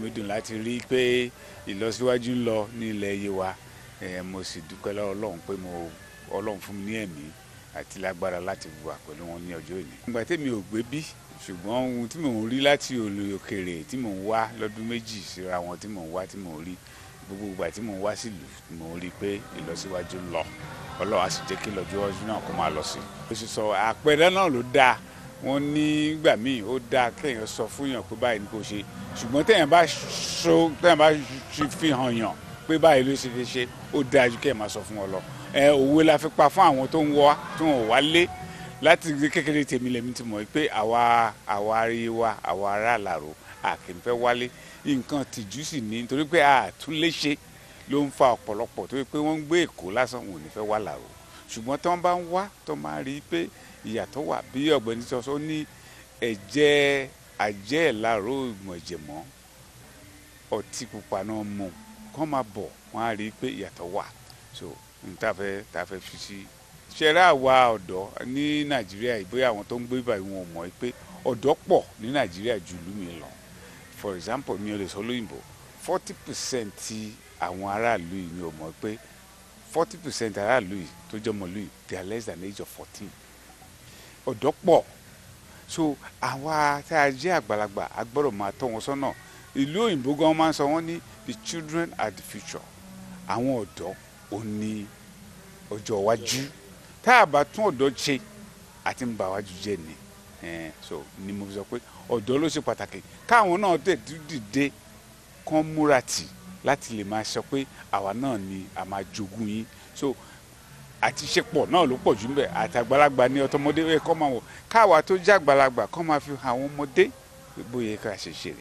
mi dùn láti rí pé ìlọsíwájú ń lọ ní ilẹ̀ Yewa. Mo sì dúpẹ́ lọ́wọ́ Ọlọ́run pé Ọlọ́run fún mi ní ẹ̀mí àti lágbára láti wà pẹ̀lú wọn ní ọjọ́ òní. Nígbà tí mi ò gbé bí, ṣùgbọ́n ohun tí mò ń rí láti òkèèrè tí mò ń wá lọ́dún méjì síra wọn tí mò ń wá tí mò ń rí gbogbo ìgbà tí mò ń wá sílùú mò ń rí pé ìlọsíwájú ń lọ. Ọlọ́run á sì jẹ́ kí ìlọsíwájú náà kó máa lọ sí. Ó sì sọ àpẹẹrẹ náà ló dáa. Wọ́n ní ìgbà míì ó dáa kéèyàn sọ fún yàn pé báyìí ni kò ṣe, ṣùgbọ́n téèyàn bá fi hàn yàn pé báyìí ló ṣe ṣe ó dáa ju kéèyàn máa sọ fún wọn lọ. Òwe la fi pa fún àwọn tó ń wá tí wọn ò wálé láti kékeré tèmi lèmi ti mọ̀ pé àwa Yewa àwa ará Ìláró a kì í fẹ́ wálé. Nǹkan tìjú sì ní nítorí pé àtúnléṣe ló ń fa ọ̀pọ̀lọpọ̀ tó yẹ pé wọ́n ń gbé Èkó lásán wọn ò ní fẹ́ wá Ìláró. Ṣùgbọ́n tí wọ́n bá ń wá tó máa rí pé ìyàtọ̀ wà bí ọ̀gbẹ́ni sọ ní ẹ̀jẹ̀ àjẹ́ Ìláró ìmọ̀jẹ̀mọ́ ọtí pupa náà mú kán máa bọ̀ wọ́n á rí pé ìyàtọ̀ wà. So tá fẹ́ fi sí ṣẹ́rá àwa ọ̀dọ́ ní Nàìjíríà ìbóyá àwọn tó ń gbé báyìí wọn ò mọ̀ pé ọ̀dọ́ pọ̀ ní Nàìjíríà ju ìlú mi lọ. For example mi ò lè sọ lóyìnbó 40% ti àwọn aráàlú yìí mi ò mọ̀ pé 40% aráàlú yìí tó jẹ́ ọmọlú yìí they are less than age of 14. Ọ̀dọ́ pọ̀. So àwa tá a jẹ́ àgbàlagbà a gbọ́dọ̀ máa tọ́ wọn sọ́nà. Ìlú òyìnbó gan máa ń sọ wọ́n ní the children are the future. Àwọn ọ̀dọ́ ò ní ọjọ́ iwájú. Tá a bá tún ọ̀dọ́ ṣe àti ń bà wájú jẹ́ ni. So ni mo sọ pé ọ̀dọ́ ló ṣe pàtàkì káwọn náà tẹ̀ dìde kán múra tì láti lè máa sọ pé àwa náà ni a máa jogún yín. So àti ṣepọ̀ náà ló pọ̀ jù ńbẹ̀ àtàgbàlagbà ní ọ̀tọ̀mọdé kọ́ máa wọ̀ káwa tó jẹ́ àgbàlagbà kọ́ máa fi hàn àwọn ọmọdé bóyá ká ṣe ṣe.